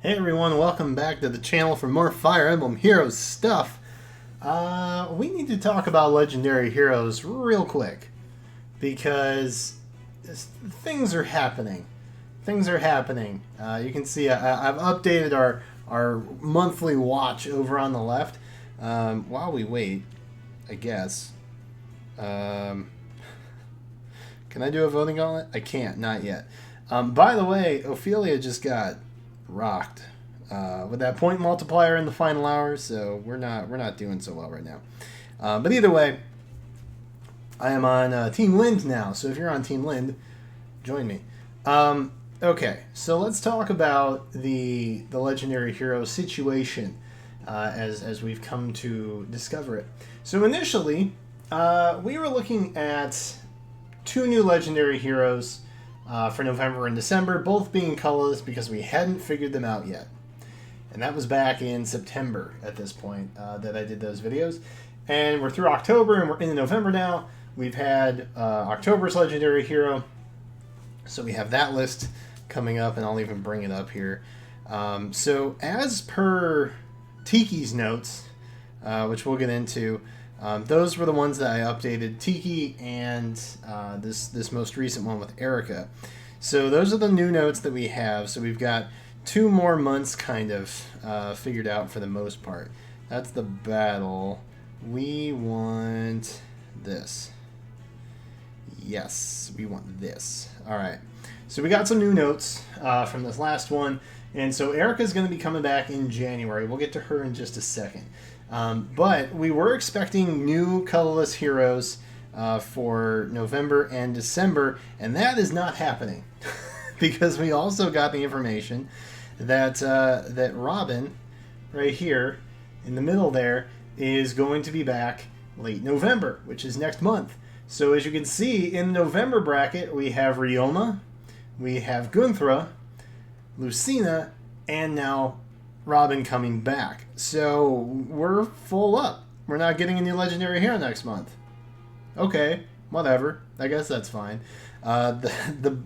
Hey everyone, welcome back to the channel for more Fire Emblem Heroes stuff. We need to talk about Legendary Heroes real quick because things are happening. Things are happening. You can see I've updated our monthly watch over on the left. While we wait, I guess. Can I do a voting gauntlet? I can't, not yet. By the way, Ophelia just got rocked with that point multiplier in the final hours, so we're not doing so well right now. But either way, I am on Team Lind now, so if you're on Team Lind, join me. Okay, so let's talk about the legendary hero situation as we've come to discover it. So initially, we were looking at two new legendary heroes for November and December, both being colorless because we hadn't figured them out yet. And that was back in September at this point that I did those videos. And we're through October and we're into November now. We've had October's legendary hero. So we have that list coming up, and I'll even bring it up here. So as per Tiki's notes, which we'll get into, those were the ones that I updated, Tiki and this most recent one with Erica. So those are the new notes that we have. So we've got 2 more months kind of figured out for the most part. That's the battle. We want this. Yes, we want this. All right. So we got some new notes from this last one. And so Erica's going to be coming back in January. We'll get to her in just a second. But we were expecting new colorless heroes for November and December, and that is not happening because we also got the information that that Robin, right here in the middle there, is going to be back late November, which is next month. So as you can see, in the November bracket, we have Ryoma, we have Gunthra, Lucina, and now Robin coming back. So we're full up. We're not getting a new legendary hero next month. Okay, whatever. I guess that's fine. The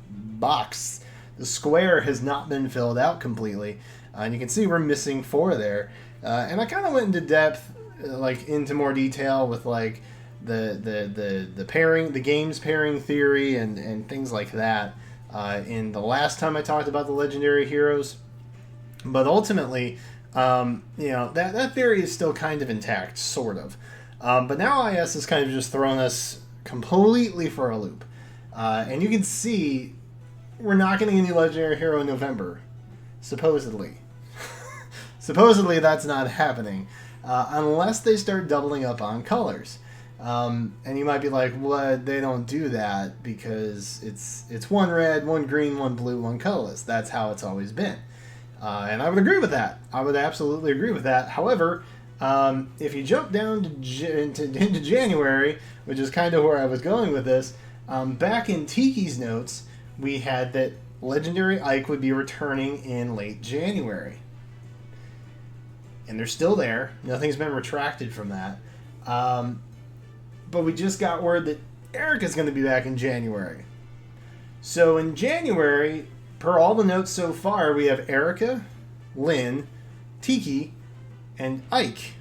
box, the square has not been filled out completely, and you can see we're missing 4 there. And I kind of went into depth, like into more detail with like the pairing, the games pairing theory, and things like that. In the last time I talked about the legendary heroes, but ultimately, that theory is still kind of intact, sort of. But now IS has kind of just thrown us completely for a loop, and you can see we're not getting a new legendary hero in November, supposedly. Supposedly that's not happening unless they start doubling up on colors. And you might be like, what? They don't do that because it's 1 red, 1 green, 1 blue, 1 colorless. That's how it's always been. And I would agree with that. I would absolutely agree with that. However, if you jump down into January, which is kind of where I was going with this, back in Tiki's notes, we had that Legendary Ike would be returning in late January. And they're still there. Nothing's been retracted from that. But we just got word that Erica's going to be back in January. So in January, per all the notes so far, we have Erica, Lynn, Tiki, and Ike.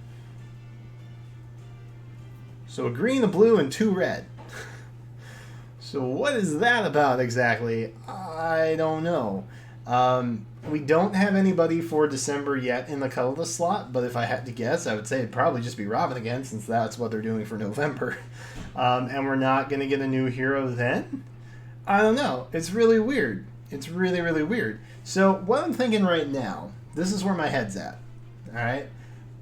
So a green, a blue, and 2 red. So what is that about exactly? I don't know. We don't have anybody for December yet in the colorless slot, but if I had to guess, I would say it'd probably just be Robin again, since that's what they're doing for November. And we're not going to get a new hero then? I don't know. It's really weird. It's really, really weird. So what I'm thinking right now, this is where my head's at. Alright?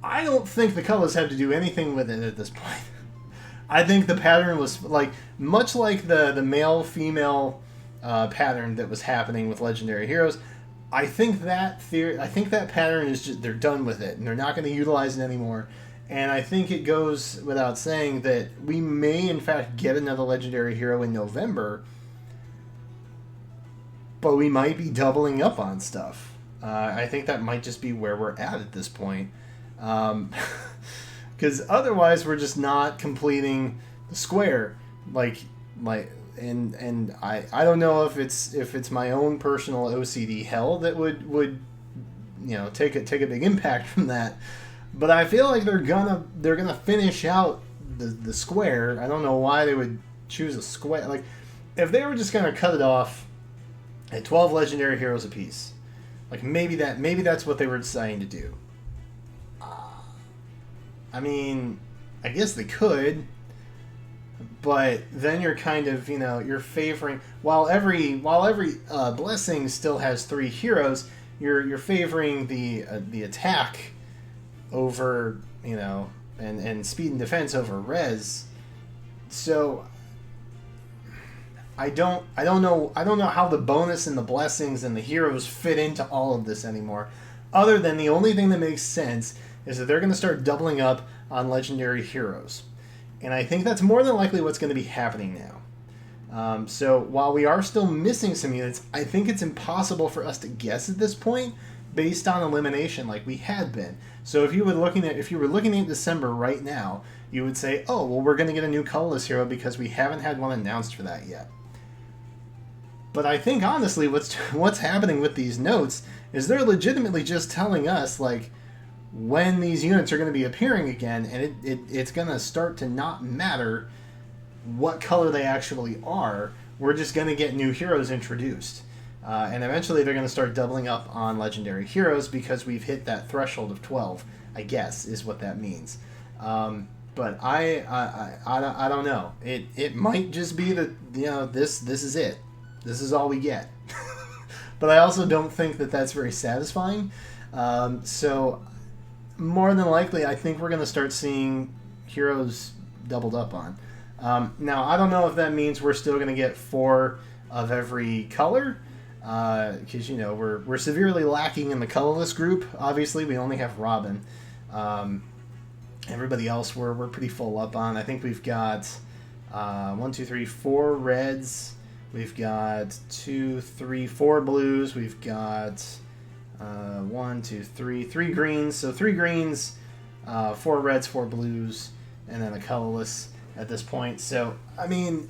I don't think the colors have to do anything with it at this point. I think the pattern was, like, much like the male-female pattern that was happening with Legendary Heroes. I think that pattern is just, they're done with it, and they're not going to utilize it anymore. And I think it goes without saying that we may, in fact, get another Legendary Hero in November, but we might be doubling up on stuff. I think that might just be where we're at this point. Because otherwise, we're just not completing the square. Like and I don't know if it's my own personal OCD hell that would take a big impact from that, but I feel like they're gonna finish out the square. I don't know why they would choose a square. Like, if they were just gonna cut it off at 12 legendary heroes apiece, like maybe that's what they were deciding to do. I mean, I guess they could, but then you're kind of, you're favoring, while every blessing still has 3 heroes, you're favoring the attack over, and speed and defense over res. So I don't know how the bonus and the blessings and the heroes fit into all of this anymore, other than the only thing that makes sense is that they're going to start doubling up on legendary heroes. And I think that's more than likely what's going to be happening now. So while we are still missing some units, I think it's impossible for us to guess at this point based on elimination like we had been. So if you were looking at December right now, you would say, oh, well, we're going to get a new colorless hero because we haven't had one announced for that yet. But I think, honestly, what's happening with these notes is they're legitimately just telling us, like, when these units are going to be appearing again, and it's going to start to not matter what color they actually are. We're just going to get new heroes introduced. And eventually they're going to start doubling up on legendary heroes because we've hit that threshold of 12, I guess, is what that means. But I don't know. It might just be that, this is it. This is all we get. But I also don't think that that's very satisfying. So more than likely, I think we're going to start seeing heroes doubled up on. Now, I don't know if that means we're still going to get 4 of every color, because, we're severely lacking in the colorless group. Obviously, we only have Robin. Everybody else we're pretty full up on. I think we've got 4 reds. We've got 4 blues. We've got 3 greens. So 3 greens, 4 reds, 4 blues, and then a colorless at this point. So, I mean,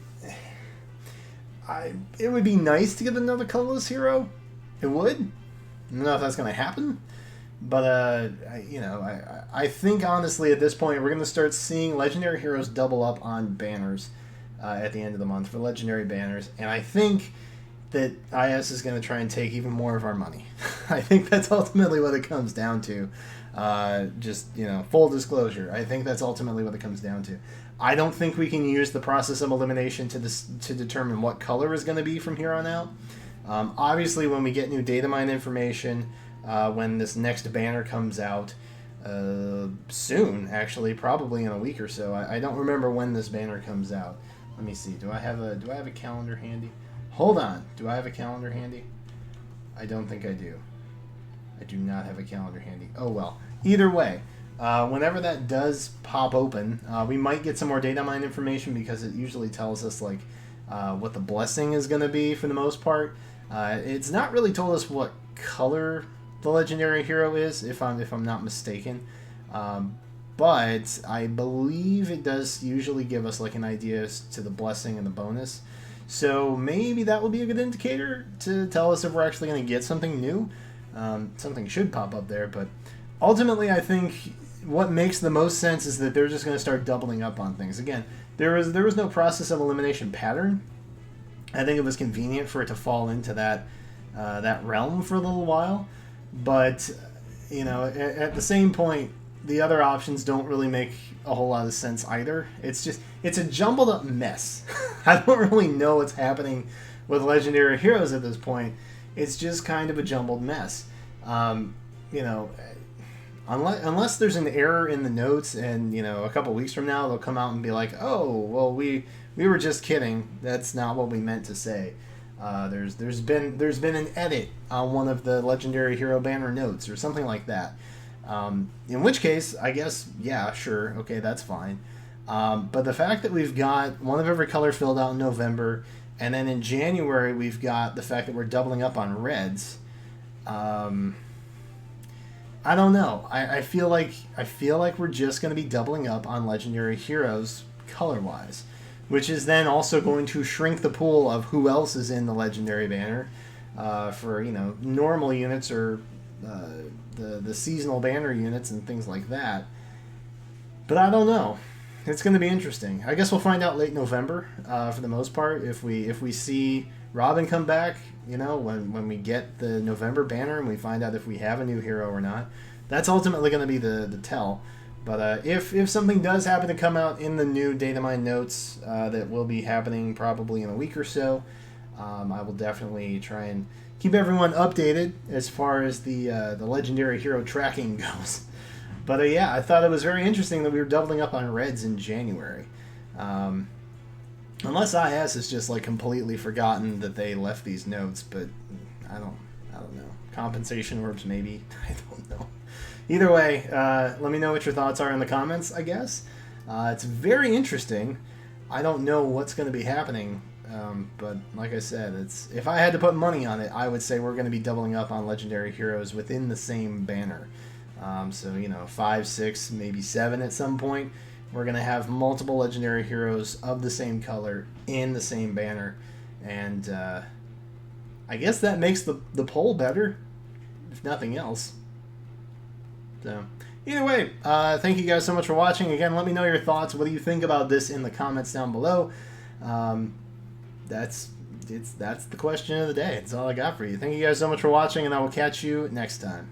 it would be nice to get another colorless hero. It would. I don't know if that's going to happen. But, I think, honestly, at this point, we're going to start seeing legendary heroes double up on banners at the end of the month for legendary banners. And I think that IS is going to try and take even more of our money. I think that's ultimately what it comes down to. Full disclosure. I think that's ultimately what it comes down to. I don't think we can use the process of elimination to determine what color is going to be from here on out. Obviously, when we get new data mine information, when this next banner comes out, soon, actually, probably in a week or so. I don't remember when this banner comes out. Let me see. Do I have a calendar handy? Hold on. Do I have a calendar handy? I don't think I do. I do not have a calendar handy. Oh, well. Either way, whenever that does pop open, we might get some more data mine information because it usually tells us, like, what the blessing is going to be for the most part. It's not really told us what color the legendary hero is, if I'm not mistaken. But I believe it does usually give us, like, an idea as to the blessing and the bonus. So maybe that will be a good indicator to tell us if we're actually going to get something new. Something should pop up there, but ultimately I think what makes the most sense is that they're just going to start doubling up on things. Again, there was no process of elimination pattern. I think it was convenient for it to fall into that realm for a little while. But, at the same point, the other options don't really make a whole lot of sense either. It's a jumbled up mess. I don't really know what's happening with legendary heroes at this point. It's just kind of a jumbled mess. Unless there's an error in the notes and, a couple weeks from now they'll come out and be like, oh, well, we were just kidding. That's not what we meant to say. There's been an edit on one of the legendary hero banner notes or something like that. In which case, I guess, yeah, sure, okay, that's fine. But the fact that we've got one of every color filled out in November, and then in January we've got the fact that we're doubling up on reds. I don't know. I feel like we're just going to be doubling up on legendary heroes color-wise. which is then also going to shrink the pool of who else is in the legendary banner for normal units or the seasonal banner units and things like that. But I don't know. It's going to be interesting. I guess we'll find out late November for the most part if we see Robin come back. When we get the November banner and we find out if we have a new hero or not. That's ultimately going to be the tell. But if something does happen to come out in the new Datamine notes that will be happening probably in a week or so, I will definitely try and keep everyone updated as far as the legendary hero tracking goes. But yeah, I thought it was very interesting that we were doubling up on reds in January. Unless IS has just completely forgotten that they left these notes, but I don't know. Compensation orbs maybe. I don't know. Either way, let me know what your thoughts are in the comments, I guess. It's very interesting. I don't know what's going to be happening, but like I said, if I had to put money on it, I would say we're going to be doubling up on legendary heroes within the same banner. So 5, 6, maybe 7 at some point. We're going to have multiple legendary heroes of the same color in the same banner. And I guess that makes the poll better, if nothing else. So, either way, thank you guys so much for watching. Again, let me know your thoughts. What do you think about this in the comments down below? That's the question of the day. That's all I got for you. Thank you guys so much for watching, and I will catch you next time.